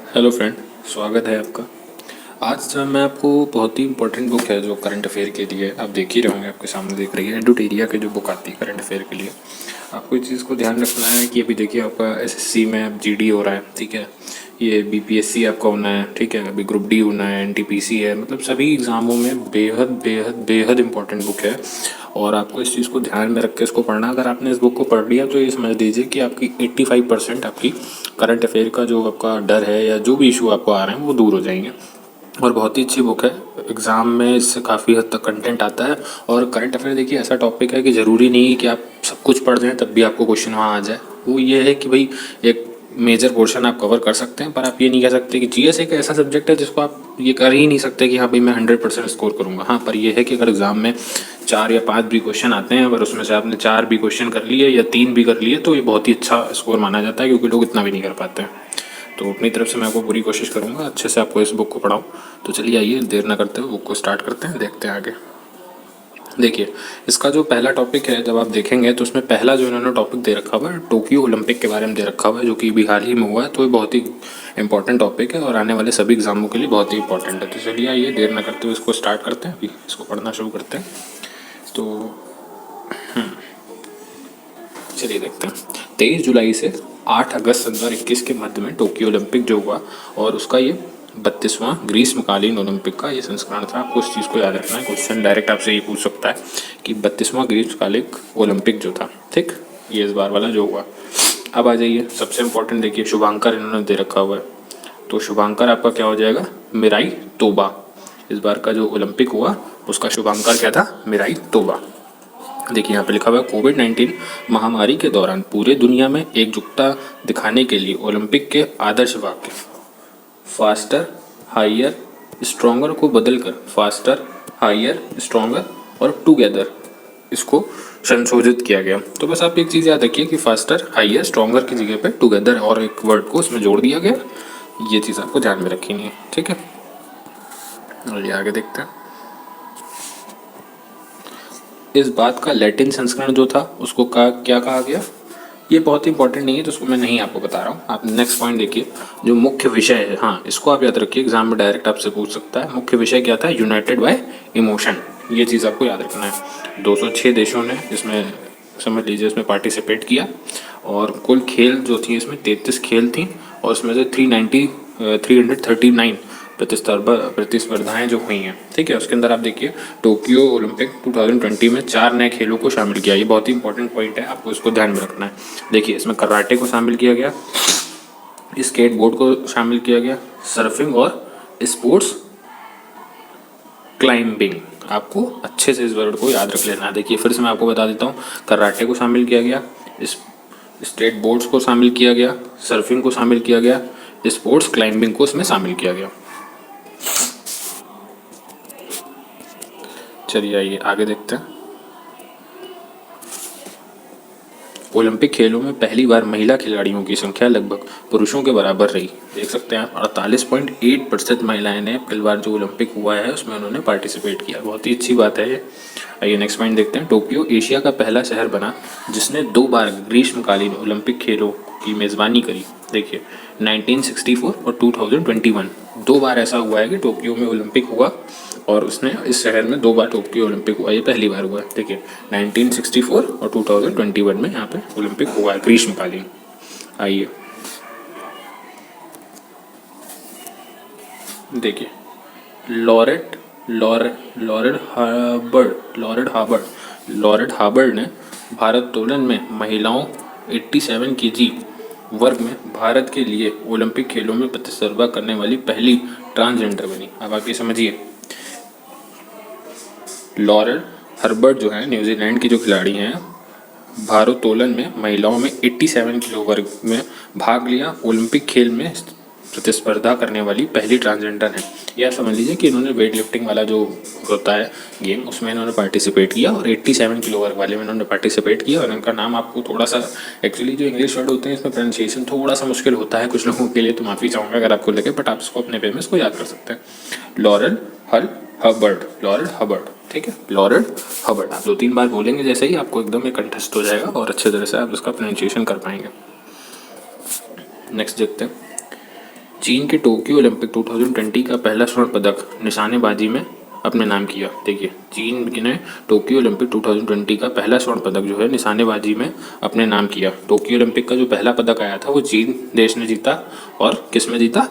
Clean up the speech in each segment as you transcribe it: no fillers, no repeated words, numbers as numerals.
Hello friend, स्वागत है आपका। आज मैं आपको बहुत ही इंपॉर्टेंट बुक है जो करंट अफेयर के लिए आप देख ही रहे होंगे, आपके सामने दिख रही है। एडुटेरिया की जो बुक आती है करंट अफेयर के लिए, आपको इस चीज़ को ध्यान रखना है कि अभी देखिए आपका एसएससी में अब जीडी हो रहा है, ठीक है। ये बीपीएससी आपका होना है, ठीक है। अभी ग्रुप डी होना है, एनटीपीसी है, मतलब सभी एग्ज़ामों में बेहद बेहद बेहद इंपॉर्टेंट बुक है। और आपको इस चीज़ को ध्यान में रख के इसको पढ़ना। अगर आपने इस बुक को पढ़ लिया तो ये समझ लीजिए कि आपकी 85% आपकी करंट अफेयर का जो आपका डर है या जो भी इशू आपको आ रहे हैं वो दूर हो जाएंगे। और बहुत ही अच्छी बुक है। एग्ज़ाम में इससे काफ़ी हद तक कंटेंट आता है। और करंट अफेयर देखिए ऐसा टॉपिक है कि ज़रूरी नहीं है कि आप सब कुछ पढ़ जाएं तब भी आपको क्वेश्चन वहाँ आ जाए। वो ये है कि भाई एक मेजर पोर्शन आप कवर कर सकते हैं, पर आप ये नहीं कह सकते कि जीएस एक ऐसा सब्जेक्ट है जिसको आप ये कर ही नहीं सकते कि हाँ भाई मैं 100% स्कोर करूँगा। हाँ, पर यह है कि अगर एग्ज़ाम में 4 या 5 भी क्वेश्चन आते हैं, अगर उसमें से आपने 4 भी क्वेश्चन कर लिए या 3 भी कर लिए तो ये बहुत ही अच्छा स्कोर माना जाता है, क्योंकि लोग इतना भी नहीं कर पाते हैं। तो अपनी तरफ से मैं आपको पूरी कोशिश करूँगा अच्छे से आपको इस बुक को पढ़ाऊँ। तो चलिए आइए देर ना करते हुए बुक को स्टार्ट करते हैं, देखते हैं आगे। देखिए, इसका जो पहला टॉपिक है जब आप देखेंगे तो उसमें पहला जो इन्होंने टॉपिक दे रखा हुआ है टोक्यो ओलंपिक के बारे में दे रखा हुआ है, जो कि अभी हाल ही में हुआ है। तो ये बहुत ही इंपॉर्टेंट टॉपिक है और आने वाले सभी एग्जामों के लिए बहुत ही इंपॉर्टेंट है। तो चलिए आइए देर ना करते हुए इसको स्टार्ट करते हैं, अभी इसको पढ़ना शुरू करते हैं। तो चलिए देखते हैं। 23 जुलाई से 8 अगस्त 2021 के मध्य में टोक्यो ओलंपिक जो हुआ, और उसका ये 32वां ग्रीष्मकालीन ओलंपिक का ये संस्करण था। आपको इस चीज़ को याद रखना है। क्वेश्चन डायरेक्ट आपसे ये पूछ सकता है कि 32वां ग्रीष्मकालीन ओलंपिक जो था, ठीक, ये इस बार वाला जो हुआ। अब आ जाइए, सबसे इम्पोर्टेंट देखिए, शुभांकर इन्होंने दे रखा हुआ है। तो शुभांकर आपका क्या हो जाएगा? मिराई तोबा। इस बार का जो ओलंपिक हुआ उसका शुभांकर क्या था? मिराई तोबा। देखिए यहाँ पे लिखा हुआ है, कोविड-19 महामारी के दौरान पूरे दुनिया में एकजुटता दिखाने के लिए ओलंपिक के आदर्श वाक्य फास्टर, हायर, स्ट्रॉन्गर को बदलकर फास्टर, हायर, स्ट्रॉन्गर और टुगेदर इसको संशोधित किया गया। तो बस आप एक चीज़ याद रखिए कि फास्टर, हायर, स्ट्रॉन्गर की जगह पे टुगेदर और एक वर्ड को उसमें जोड़ दिया गया। ये चीज़ आपको ध्यान में रखनी है, ठीक है। और ये आगे देखते हैं। इस बात का लैटिन संस्करण जो था उसको क्या कहा गया? ये बहुत ही इंपॉर्टेंट नहीं है तो उसको मैं नहीं आपको बता रहा हूँ। आप नेक्स्ट पॉइंट देखिए, जो मुख्य विषय है, हाँ इसको आप याद रखिए, एग्जाम में डायरेक्ट आपसे पूछ सकता है। मुख्य विषय क्या था? United bye emotion. ये चीज़ आपको याद रखना है। 206 देशों ने इसमें, समझ लीजिए, इसमें पार्टिसिपेट किया। और कुल खेल जो थी इसमें 33 खेल थी, और उसमें से 339 प्रतिस्पर्धाएं जो हुई हैं, ठीक है। उसके अंदर आप देखिए टोक्यो ओलंपिक 2020 में 4 नए खेलों को शामिल किया। ये बहुत ही इंपॉर्टेंट पॉइंट है, आपको इसको ध्यान में रखना है। देखिए इसमें कराटे को शामिल किया गया, स्केट बोर्ड को शामिल किया गया, सर्फिंग और स्पोर्ट्स क्लाइंबिंग। आपको अच्छे से इस वर्ड को याद रख लेना है। देखिए फिर से मैं आपको बता देता हूँ, कराटे को शामिल किया गया, स्केट बोर्ड्स को शामिल किया गया, सर्फिंग को शामिल किया गया, स्पोर्ट्स क्लाइंबिंग को इसमें शामिल किया गया। चलिए आइए आगे देखते हैं। ओलंपिक खेलों में पहली बार महिला खिलाड़ियों की संख्या लगभग पुरुषों के बराबर रही। देख सकते हैं आप, 48.8% महिलाएं ने पिछली बार जो ओलंपिक हुआ है उसमें उन्होंने पार्टिसिपेट किया। बहुत ही अच्छी बात है ये। आइए नेक्स्ट पॉइंट देखते हैं। टोक्यो एशिया का पहला शहर बना जिसने 2 बार ग्रीष्मकालीन ओलंपिक खेलों की मेज़बानी करी। देखिए 1964 और 2021 2 बार ऐसा हुआ है कि टोक्यो में ओलंपिक हुआ, और उसने इस शहर में 2 बार टोक्यो ओलंपिक हुआ। ये पहली बार हुआ है। देखिए 1964 और 2021 में यहाँ पे ओलंपिक हुआ है ग्रीष्मकालीन। आइए देखिए, लॉरेट लॉरेट हार्बर्ड ने भारोत्तोलन में महिलाओं 87 केजी वर्ग में भारत के लिए ओलंपिक खेलों में प्रतिस्पर्धा करने वाली पहली ट्रांसजेंडर बनी। अब आप ये समझिए, लॉरेल हर्बर्ट जो है न्यूजीलैंड की जो खिलाड़ी हैं, भारोत्तोलन में महिलाओं में 87 किलो वर्ग में भाग लिया। ओलंपिक खेल में प्रतिस्पर्धा करने वाली पहली ट्रांसजेंडर है। यह समझ लीजिए कि इन्होंने वेट लिफ्टिंग वाला जो होता है गेम उसमें इन्होंने पार्टिसिपेट किया, और 87 किलो वर्ग वाले में इन्होंने पार्टिसिपेट किया। और इनका नाम आपको थोड़ा सा, एक्चुअली जो इंग्लिश वर्ड होते हैं इसमें प्रोनाउंसिएशन थोड़ा सा मुश्किल होता है कुछ लोगों के लिए, तो माफ़ी चाहूँगा अगर आपको लगे, बट आप इसको अपने वे में इसको याद कर सकते हैं। लॉरेल हर्बर्ट, ठीक है, लॉरेल हर्बर्ट। आप 2-3 बार बोलेंगे जैसे ही आपको एकदम एक कंठस्थ हो जाएगा और अच्छे तरह से आप उसका प्रोनाउंसिएशन कर पाएंगे। नेक्स्ट देखते हैं। चीन के टोक्यो ओलंपिक 2020 का पहला स्वर्ण पदक निशानेबाजी में अपने नाम किया। देखिए, चीन ने टोक्यो ओलंपिक 2020 का पहला स्वर्ण पदक जो है निशानेबाजी में अपने नाम किया। टोक्यो ओलंपिक का जो पहला पदक आया था वो चीन देश ने जीता। और किस में जीता,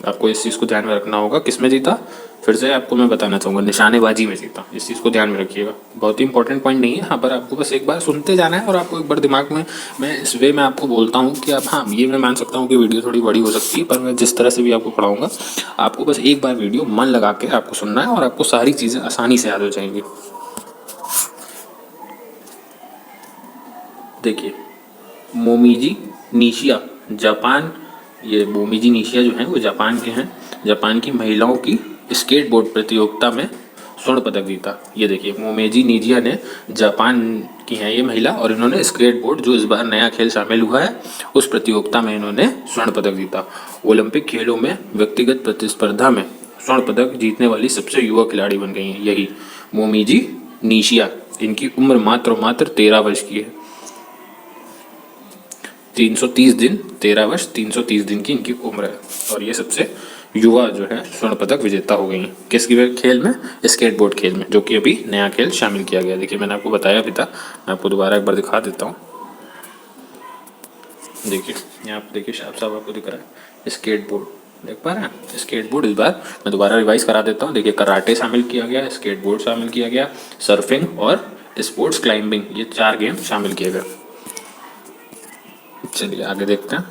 आपको इस चीज़ को ध्यान में रखना होगा। किस में जीता, फिर से आपको मैं बताना चाहूँगा, निशानेबाजी में जीता। इस चीज़ को ध्यान में रखिएगा, बहुत ही इंपॉर्टेंट पॉइंट नहीं है यहाँ पर। आपको बस एक बार सुनते जाना है और आपको एक बार दिमाग में, मैं इस वे में आपको बोलता हूँ कि आप, हाँ ये मैं मान सकता हूँ कि वीडियो थोड़ी बड़ी हो सकती है, पर मैं जिस तरह से भी आपको पढ़ाऊँगा, आपको बस एक बार वीडियो मन लगा के आपको सुनना है और आपको सारी चीज़ें आसानी से याद हो जाएंगी। देखिए, मोमीजी निशिया जापान, ये मोमीजी निशिया जो हैं वो जापान के हैं। जापान की महिलाओं की स्केटबोर्ड प्रतियोगिता में स्वर्ण पदक जीता। ये देखिए, मोमेजी निजिया ने, जापान की हैं ये महिला, और इन्होंने स्केटबोर्ड, जो इस बार नया खेल शामिल हुआ है, उस प्रतियोगिता में इन्होंने स्वर्ण पदक जीता। ओलंपिक खेलों में व्यक्तिगत प्रतिस्पर्धा में स्वर्ण पदक जीतने वाली सबसे युवा खिलाड़ी बन गई हैं यही मोमीजी निशिया। इनकी उम्र मात्र 13 वर्ष की है। 330 दिन, 13 वर्ष 330 दिन की इनकी उम्र है, और ये सबसे युवा जो है स्वर्ण पदक विजेता हो गई हैं। किस खेल में, स्केटबोर्ड खेल में, जो कि अभी नया खेल शामिल किया गया। देखिए, मैंने आपको बताया भी था, मैं आपको दोबारा एक बार दिखा देता हूँ। देखिए, यहाँ पर देखिए, साफ साफ आपको दिख रहा है स्केटबोर्ड, देख पा रहे हैं स्केटबोर्ड। इस बार मैं दोबारा रिवाइज करा देता हूँ। देखिए, कराटे शामिल किया गया, स्केटबोर्ड शामिल किया गया, सर्फिंग और स्पोर्ट्स क्लाइंबिंग, ये 4 गेम शामिल किए गए। चलिए आगे देखते हैं।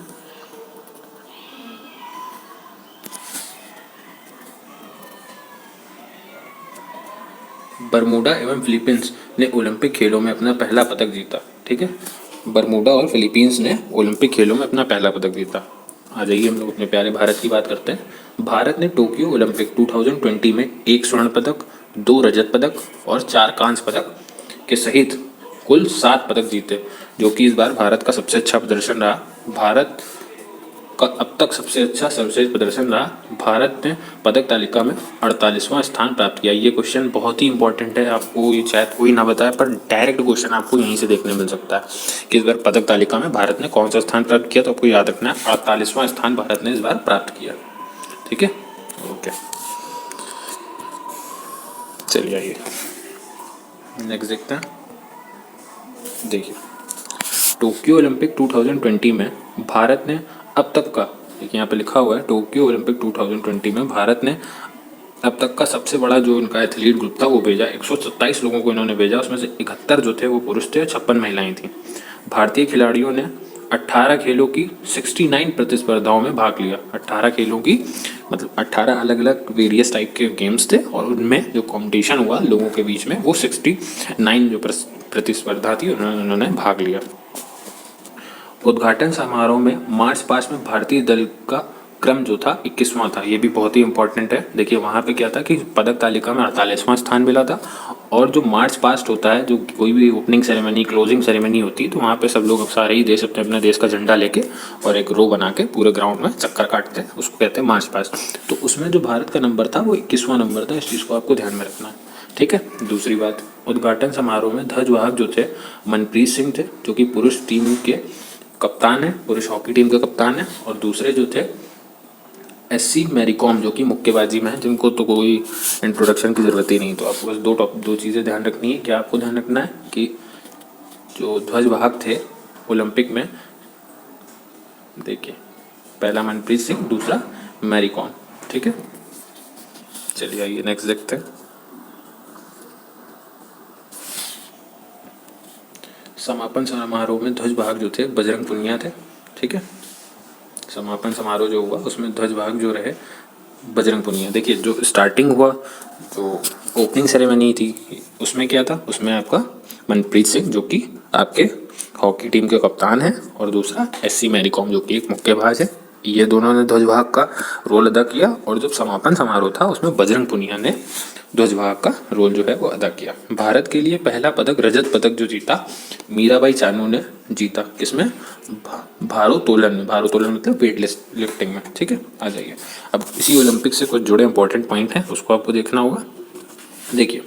बरमूडा एवं फिलीपींस ने ओलंपिक खेलों में अपना पहला पदक जीता। ठीक है, बरमूडा और फिलीपींस ने ओलंपिक खेलों में अपना पहला पदक जीता। आ जाइए, हम लोग अपने प्यारे भारत की बात करते हैं। भारत ने टोक्यो ओलंपिक 2020 में 1 स्वर्ण पदक, 2 रजत पदक और 4 कांस्य पदक के सहित कुल 7 पदक जीते, जो कि इस बार भारत का सबसे अच्छा प्रदर्शन रहा। भारत का अब तक सबसे अच्छा सर्वश्रेष्ठ प्रदर्शन रहा। भारत ने पदक तालिका में 48वां स्थान प्राप्त किया। ये क्वेश्चन बहुत ही इंपॉर्टेंट है, आपको ये शायद कोई ना बताए, पर डायरेक्ट क्वेश्चन आपको यहीं से देखने मिल सकता है कि इस बार पदक तालिका में भारत ने कौन सा स्थान प्राप्त किया। तो आपको याद रखना है, 48वां स्थान भारत ने इस बार प्राप्त किया। ठीक है, ओके, चलिए आइए नेक्स्ट देखते हैं। देखिए, टोक्यो ओलंपिक 2020 में भारत ने अब तक का, देखिए यहाँ पे लिखा हुआ है, टोक्यो ओलंपिक 2020 में भारत ने अब तक का सबसे बड़ा जो इनका एथलीट ग्रुप था वो भेजा। 127 लोगों को इन्होंने भेजा, उसमें से 71 जो थे वो पुरुष थे, 56 महिलाएं थीं। भारतीय खिलाड़ियों ने 18 खेलों की 69 प्रतिस्पर्धाओं में भाग लिया। 18 खेलों की मतलब 18 अलग अलग वेरियस टाइप के गेम्स थे, और उनमें जो कंपटीशन हुआ लोगों के बीच में वो 69 जो प्रतिस्पर्धा थी उन्होंने भाग लिया। उद्घाटन समारोह में मार्च पास्ट में भारतीय दल का क्रम जो था 21वां था। ये भी बहुत ही इंपॉर्टेंट है। देखिए, वहाँ पे क्या था कि पदक तालिका में 48वां स्थान मिला था, और जो मार्च पास्ट होता है, जो कोई भी ओपनिंग सेरेमनी, क्लोजिंग सेरेमनी होती है, तो वहाँ पे सब लोग, सारे ही देश अपने अपने देश का झंडा लेके और एक रो बना के पूरे ग्राउंड में चक्कर काटते हैं, उसको कहते हैं मार्च पास्ट। तो उसमें जो भारत का नंबर था वो 21वां नंबर था। इस चीज़ को आपको ध्यान में रखना है। ठीक है, दूसरी बात, उद्घाटन समारोह में ध्वजवाहक जो थे मनप्रीत सिंह थे, जो कि पुरुष टीम के कप्तान है, पुरुष हॉकी टीम के कप्तान है, और दूसरे जो थे SC मैरीकॉम, जो कि मुक्केबाजी में है, जिनको तो कोई इंट्रोडक्शन की ज़रूरत ही नहीं। तो आपको बस दो चीज़ें ध्यान रखनी है। क्या आपको ध्यान रखना है कि जो ध्वजवाहक थे ओलंपिक में, देखिए, पहला मनप्रीत सिंह, दूसरा मैरीकॉम। ठीक है, चलिए आइए नेक्स्ट देखते हैं। समापन समारोह में ध्वजवाहक जो थे बजरंग पुनिया थे। ठीक है, समापन समारोह जो हुआ उसमें ध्वजवाहक जो रहे बजरंग पुनिया। देखिए, जो स्टार्टिंग हुआ, जो ओपनिंग सेरेमनी थी, उसमें क्या था, उसमें आपका मनप्रीत सिंह, जो कि आपके हॉकी टीम के कप्तान हैं, और दूसरा SC मैरीकॉम, जो कि एक मुक्केबाज है। ये दोनों ने ध्वजवाहक का रोल अदा किया, और जब समापन समारोह था उसमें बजरंग पुनिया ने ध्वजवाहक का रोल जो है वो अदा किया। भारत के लिए पहला पदक, रजत पदक जो जीता, मीराबाई चानू ने जीता। किसमें, भारोत्तोलन में। भारोत्तोलन मतलब वेट लिफ्टिंग में। ठीक है, आ जाइए, अब इसी ओलंपिक से कुछ जुड़े इंपॉर्टेंट पॉइंट हैं, उसको आपको देखना होगा। देखिए,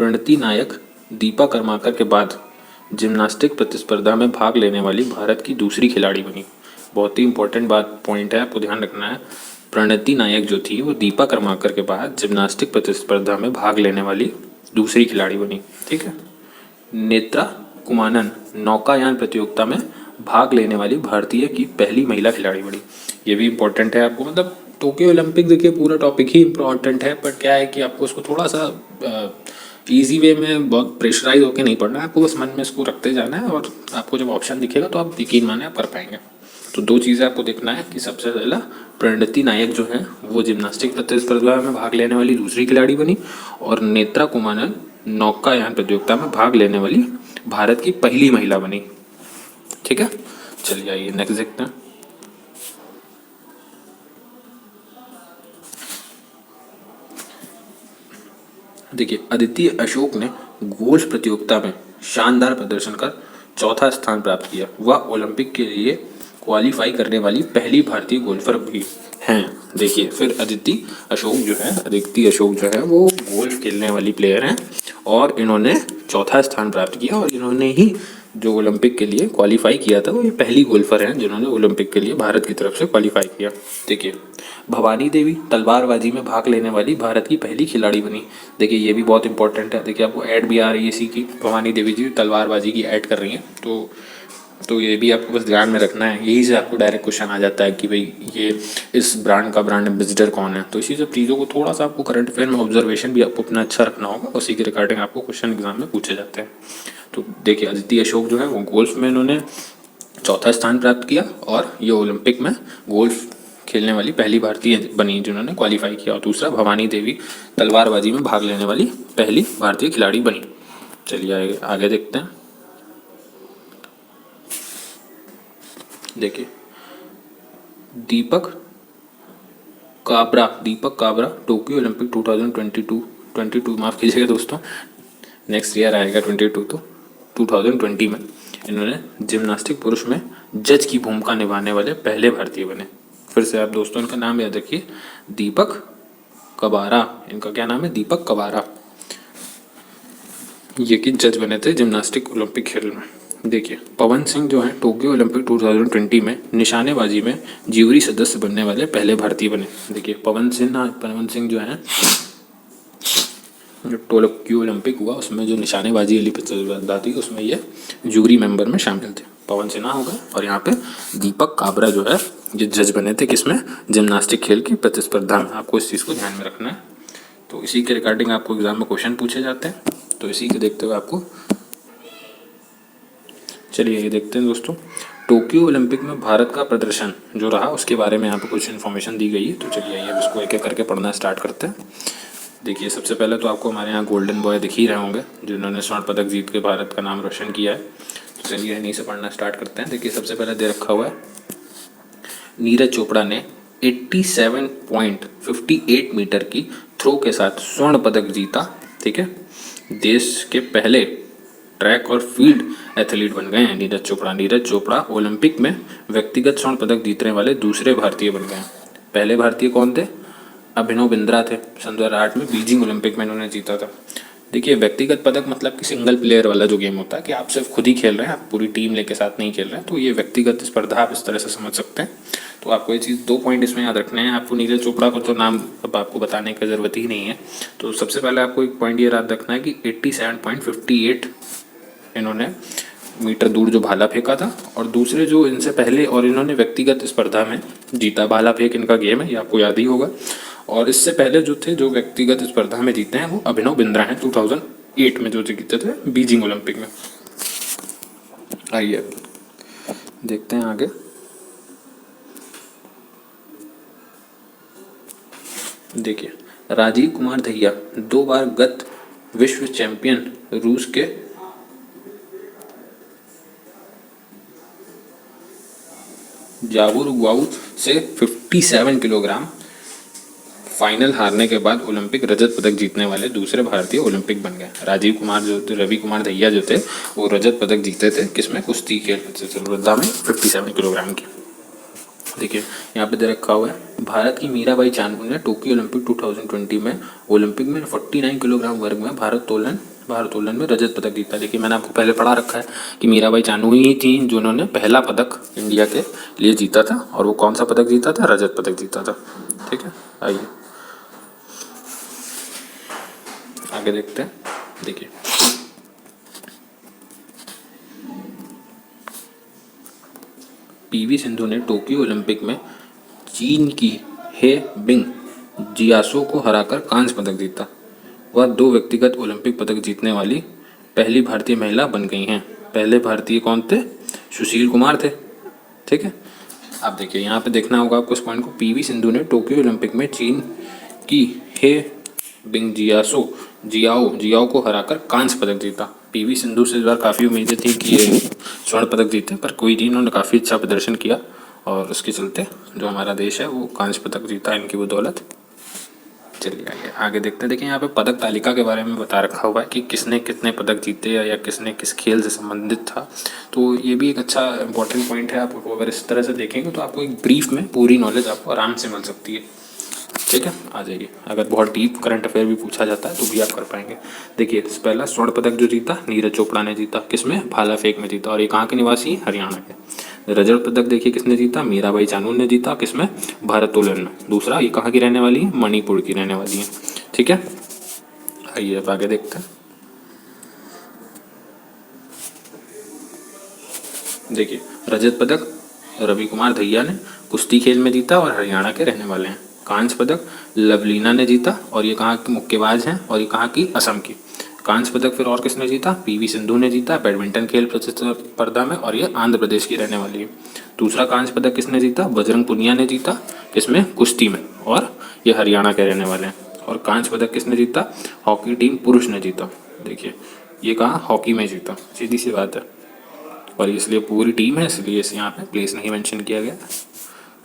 प्रणति नायक दीपा कर्माकर के बाद जिम्नास्टिक प्रतिस्पर्धा में भाग लेने वाली भारत की दूसरी खिलाड़ी बनी। बहुत ही इंपॉर्टेंट बात पॉइंट है, आपको ध्यान रखना है। प्रणति नायक जो थी वो दीपा कर्माकर के बाद जिम्नास्टिक प्रतिस्पर्धा में भाग लेने वाली दूसरी खिलाड़ी बनी। ठीक है। नेत्रा कुमानन नौकायान प्रतियोगिता में भाग लेने वाली भारतीय की पहली महिला खिलाड़ी बनी। ये भी इम्पोर्टेंट है आपको, मतलब टोक्यो ओलंपिक देखिए पूरा टॉपिक ही इम्पोर्टेंट है, पर क्या है कि आपको उसको थोड़ा सा ईजी वे में बहुत प्रेशराइज होकर नहीं पढ़ना है, आपको बस मन में इसको रखते जाना है और आपको जब ऑप्शन दिखेगा तो आप यकीन माने आप कर पाएंगे। तो दो चीज़ें आपको देखना है कि सबसे पहला प्रणति नायक जो है वो जिम्नास्टिक प्रतिस्पर्धा में भाग लेने वाली दूसरी खिलाड़ी बनी और नेत्रा कुमानन नौकायान प्रतियोगिता में भाग लेने वाली भारत की पहली महिला बनी। ठीक है, चलिए आइए नेक्स्ट देखते हैं। देखिए, अदिति अशोक ने गोल्फ प्रतियोगिता में शानदार प्रदर्शन कर चौथा स्थान प्राप्त किया। वह ओलंपिक के लिए क्वालिफाई करने वाली पहली भारतीय गोल्फर भी हैं। देखिए, फिर अदिति अशोक जो है वो गोल्फ खेलने वाली प्लेयर हैं और इन्होंने चौथा स्थान प्राप्त किया और इन्होंने ही जो ओलंपिक के लिए क्वालिफाई किया था, वो ये पहली गोल्फर हैं जिन्होंने ओलंपिक के लिए भारत की तरफ से क्वालिफाई किया। देखिए, भवानी देवी तलवारबाजी में भाग लेने वाली भारत की पहली खिलाड़ी बनी। देखिए, ये भी बहुत इंपॉर्टेंट है। देखिए, आपको ऐड भी आ रही है इसी की, भवानी देवी जी तलवारबाजी की ऐड कर रही हैं, तो ये भी आपको बस ध्यान में रखना है। यही से आपको डायरेक्ट क्वेश्चन आ जाता है कि भाई ये इस ब्रांड का ब्रांड एम्बेसडर कौन है। तो इसी सब चीज़ों को थोड़ा सा आपको करंट अफेयर में ऑब्जर्वेशन भी आपको अपना अच्छा रखना होगा, उसी के रिगार्डिंग आपको क्वेश्चन एग्जाम में पूछे जाते हैं। तो देखिए, अदिति अशोक जो है वो गोल्फ में इन्होंने चौथा स्थान प्राप्त किया और ये ओलंपिक में गोल्फ खेलने वाली पहली भारतीय बनी जिन्होंने क्वालिफाई किया। और दूसरा, भवानी देवी तलवारबाजी में भाग लेने वाली पहली भारतीय खिलाड़ी बनी। चलिए आगे देखते हैं। देखिए, दीपक काबरा टोक्यो ओलंपिक 2022 माफ़ कीजिएगा दोस्तों, नेक्स्ट ईयर आएगा 22, तो 2020 में इन्होंने जिम्नास्टिक पुरुष में जज की भूमिका निभाने वाले पहले भारतीय बने। फिर से आप दोस्तों इनका नाम याद रखिए, दीपक कबारा। इनका क्या नाम है? दीपक कबारा। ये कि जज बने थे जिम्नास्टिक ओलंपिक खेल में। देखिए, पवन सिंह जो है टोक्यो ओलंपिक 2020 में निशानेबाजी में ज्यूरी सदस्य बनने वाले पहले भारतीय बने। देखिए, पवन सिंह जो है जो टोक्यो ओलंपिक हुआ उसमें जो निशानेबाजी वाली प्रतिस्पर्धा थी उसमें ये जूरी मेंबर में शामिल थे। पवन सिन्हा हो गए और यहाँ पे दीपक काबरा जो है ये जज बने थे किसमें? जिम्नास्टिक खेल की प्रतिस्पर्धा में। आपको इस चीज़ को ध्यान में रखना है। तो इसी के रिगार्डिंग आपको एग्जाम में क्वेश्चन पूछे जाते हैं, तो इसी के देखते हुए आपको चलिए ये देखते हैं दोस्तों। टोक्यो ओलंपिक में भारत का प्रदर्शन जो रहा उसके बारे में यहाँ पे कुछ इन्फॉर्मेशन दी गई है। तो चलिए आइए इसको एक एक करके पढ़ना स्टार्ट करते हैं। देखिए, सबसे पहले तो आपको हमारे यहाँ गोल्डन बॉय दिख ही रहे होंगे जिन्होंने स्वर्ण पदक जीत के भारत का नाम रोशन किया है। तो चलिए इन्हीं से पढ़ना स्टार्ट करते हैं। देखिए, सबसे पहले दे रखा हुआ है नीरज चोपड़ा ने 87.58 मीटर की थ्रो के साथ स्वर्ण पदक जीता। ठीक है, देश के पहले ट्रैक और फील्ड एथलीट बन गए हैं नीरज चोपड़ा ओलंपिक में व्यक्तिगत स्वर्ण पदक जीतने वाले दूसरे भारतीय बन गए हैं। पहले भारतीय कौन थे? अभिनव बिंद्रा थे। सन 2008 में बीजिंग ओलंपिक में इन्होंने जीता था। देखिए, व्यक्तिगत पदक मतलब कि सिंगल प्लेयर वाला जो गेम होता है कि आप सिर्फ खुद ही खेल रहे हैं, आप पूरी टीम लेके साथ नहीं खेल रहे हैं, तो ये व्यक्तिगत स्पर्धा आप इस तरह से समझ सकते हैं। तो आपको ये चीज़ 2 पॉइंट इसमें याद रखने हैं। आपको नीरज चोपड़ा को तो नाम अब आपको बताने की ज़रूरत ही नहीं है। तो सबसे पहले आपको एक पॉइंट ये याद रखना है कि 87.58 इन्होंने मीटर दूर जो भाला फेंका था, और दूसरे जो इनसे पहले और इन्होंने व्यक्तिगत स्पर्धा में जीता, भाला फेंक इनका गेम है, ये आपको याद ही होगा। और इससे पहले जो थे जो व्यक्तिगत स्पर्धा में जीते हैं वो अभिनव बिंद्रा हैं 2008 में जो जीते थे बीजिंग ओलंपिक में। आइए देखते हैं आगे। देखिए, राजीव कुमार दहिया 2 बार गत विश्व चैंपियन रूस के जावुरग्वाउ से 57 किलोग्राम फाइनल हारने के बाद ओलंपिक रजत पदक जीतने वाले दूसरे भारतीय ओलंपिक बन गए। रवि कुमार दहिया जो थे वो रजत पदक जीते थे किसमें? कुश्ती खेल प्रतिस्पर्धा में 57 किलोग्राम की। देखिए, यहाँ पे दे रखा हुआ है भारत की मीराबाई चानू ने टोक्यो ओलंपिक 2020 में ओलंपिक में 49 किलोग्राम वर्ग में भारोत्तोलन भारोत्तोलन में रजत पदक जीता। देखिए मैंने आपको पहले पढ़ा रखा है कि मीराबाई चानू ही थी जिन्होंने पहला पदक इंडिया के लिए जीता था, और वो कौन सा पदक जीता था? रजत पदक जीता था। ठीक है, आइए आगे देखते हैं। देखिए पीवी सिंधु ने टोक्यो ओलंपिक में चीन की हे बिंग जियासो को हराकर कांस्य पदक जीता। वह 2 व्यक्तिगत ओलंपिक पदक जीतने वाली पहली भारतीय महिला बन गई हैं। पहले भारतीय कौन थे? सुशील कुमार थे। ठीक है, अब देखिए यहाँ पे देखना होगा आपको इस पॉइंट को। पीवी सिंधु ने टोक्यो ओलंपिक में चीन की हे बिंग जियाओ को हराकर कांस्य पदक जीता। पीवी सिंधु से इस बार काफ़ी उम्मीदें थी कि ये स्वर्ण पदक जीते, पर कोई नहीं, इन्होंने काफ़ी अच्छा प्रदर्शन किया और उसके चलते जो हमारा देश है वो कांस्य पदक जीता इनकी बदौलत। चलिए आइए आगे देखते हैं। देखिए यहाँ पे पदक तालिका के बारे में बता रखा हुआ है कि किसने कितने पदक जीते या किसने किस खेल से संबंधित था। तो ये भी एक अच्छा इंपॉर्टेंट पॉइंट है। आपको अगर इस तरह से देखेंगे तो आपको एक ब्रीफ में पूरी नॉलेज आपको आराम से मिल सकती है। ठीक है, आ जाइए। अगर बहुत डीप करंट अफेयर भी पूछा जाता है तो भी आप कर पाएंगे। देखिए पहला स्वर्ण पदक जो जीता नीरज चोपड़ा ने जीता। किसमें? भाला फेंक में जीता, और ये कहाँ के निवासी? हरियाणा के। रजत पदक देखिए किसने जीता? मीराबाई चानू ने जीता। किसमें? भारोत्तोलन में। दूसरा, ये कहाँ की रहने वाली है? मणिपुर की रहने वाली है। ठीक है, आइए अब आगे देखते हैं। देखिए रजत पदक रवि कुमार दहिया ने कुश्ती खेल में जीता और हरियाणा के रहने वाले हैं। कांस्य पदक लवलीना ने जीता, और ये कहाँ की मुक्केबाज हैं, और ये कहाँ की? असम की। कांस्य पदक फिर और किसने जीता? पीवी सिंधु ने जीता बैडमिंटन खेल प्रतिस्पर्धा में, और ये आंध्र प्रदेश की रहने वाली है। दूसरा कांस्य पदक किसने जीता? बजरंग पुनिया ने जीता। किसमें? कुश्ती में, और ये हरियाणा के रहने वाले हैं। और कांस्य पदक किसने जीता? हॉकी टीम पुरुष ने जीता। देखिए ये कहाँ? हॉकी में जीता, सीधी सी बात है। और इसलिए पूरी टीम है, इसलिए इसे यहाँ पे प्लेस नहीं मेंशन किया गया।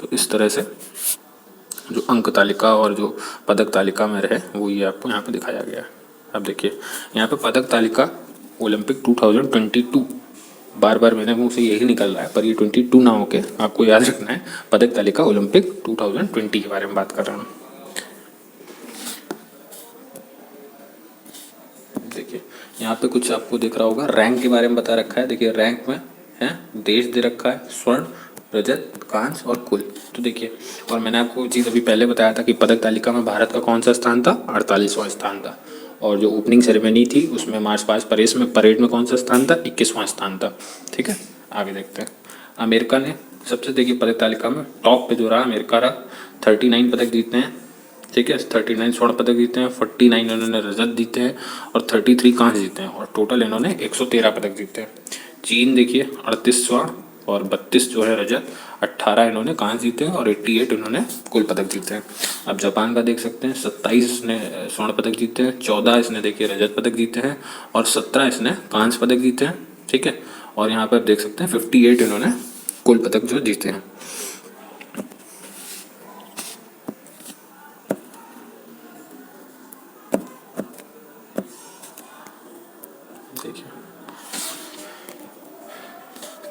तो इस तरह से जो अंक तालिका और जो पदक तालिका में रहे वो ये आपको यहाँ पे दिखाया गया है। अब देखिए यहाँ पे पदक तालिका ओलंपिक 2022, बार बार मेरे मुंह से यही निकल रहा है, पर ये 22 ना होके आपको याद रखना है पदक तालिका ओलंपिक 2020 के बारे में बात कर रहा हूँ। देखिए यहाँ पे कुछ आपको दिख रहा होगा, रैंक के बारे में बता रखा है। देखिए रैंक में है देश दे रखा है, स्वर्ण, रजत, कांस्य और कुल। तो देखिए, और मैंने आपको चीज़ अभी पहले बताया था कि पदक तालिका में भारत का कौन सा स्थान था? 48वां स्थान था। और जो ओपनिंग सेरेमनी थी उसमें मार्च पास्ट परेड में कौन सा स्थान था? 21वां स्थान था। ठीक है, आगे देखते हैं। अमेरिका ने सबसे, देखिए पदक तालिका में टॉप पे जो रहा अमेरिका रहा, 39 पदक जीतते हैं। ठीक है, 39 स्वर्ण पदक जीते हैं, 49 इन्होंने रजत जीते हैं, और 33 कांस्य जीते हैं, और टोटल इन्होंने 113 पदक जीते हैं। चीन देखिए 38 स्वर्ण और 32 जो है रजत, 18 इन्होंने कांस्य जीते हैं, और 88 इन्होंने कुल पदक जीते हैं। अब जापान का देख सकते हैं, 27 इसने स्वर्ण पदक जीते हैं, 14 इसने देखिए रजत पदक जीते हैं, और 17 इसने कांस्य पदक जीते हैं। ठीक है, और यहाँ पर देख सकते हैं 58 इन्होंने कुल पदक जो जीते हैं।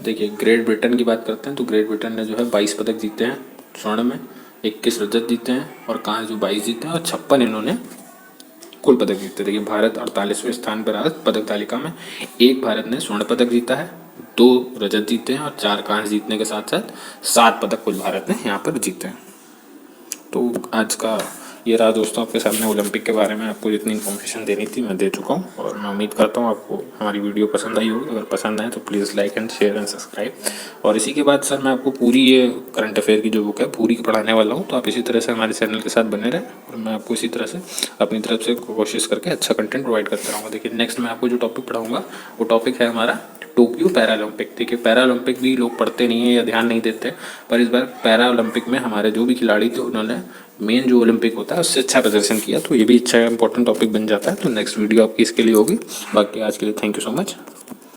देखिए ग्रेट ब्रिटेन की बात करते हैं तो ग्रेट ब्रिटेन ने जो है 22 पदक जीते हैं स्वर्ण में, 21 रजत जीते हैं, और कांस्य जो 22 जीते हैं, और 56 इन्होंने कुल पदक जीते। देखिए भारत 48वें स्थान पर रहा पदक तालिका में। एक भारत ने स्वर्ण पदक जीता है, 2 रजत जीते हैं, और 4 कांस्य जीतने के साथ साथ 7 पदक कुल भारत ने यहाँ पर जीते हैं। तो आज का ये रहा दोस्तों आपके सामने ओलंपिक के बारे में। आपको जितनी इन्फॉर्मेशन देनी थी मैं दे चुका हूँ, और मैं उम्मीद करता हूँ आपको हमारी वीडियो पसंद आई होगी। अगर पसंद आए तो please like and share and subscribe. और इसी के बाद सर मैं आपको पूरी ये करंट अफेयर की जो बुक है पूरी पढ़ाने वाला हूँ, तो आप इसी तरह से हमारे चैनल के साथ बने रहें, और मैं आपको इसी तरह से अपनी तरफ से कोशिश करके अच्छा कंटेंट प्रोवाइड करता रहूँगा। देखिए नेक्स्ट मैं आपको जो टॉपिक पढ़ाऊँगा वो टॉपिक है हमारा टोक्यो पैरालंपिक। देखिए पैरालंपिक भी लोग पढ़ते नहीं है या ध्यान नहीं देते, पर इस बार पैरालंपिक में हमारे जो भी खिलाड़ी थे उन्होंने मेन जो ओलंपिक होता है उससे अच्छा प्रदर्शन किया, तो ये भी अच्छा इंपॉर्टेंट टॉपिक बन जाता है। तो नेक्स्ट वीडियो आपकी इसके लिए होगी। बाकी आज के लिए थैंक यू सो मच।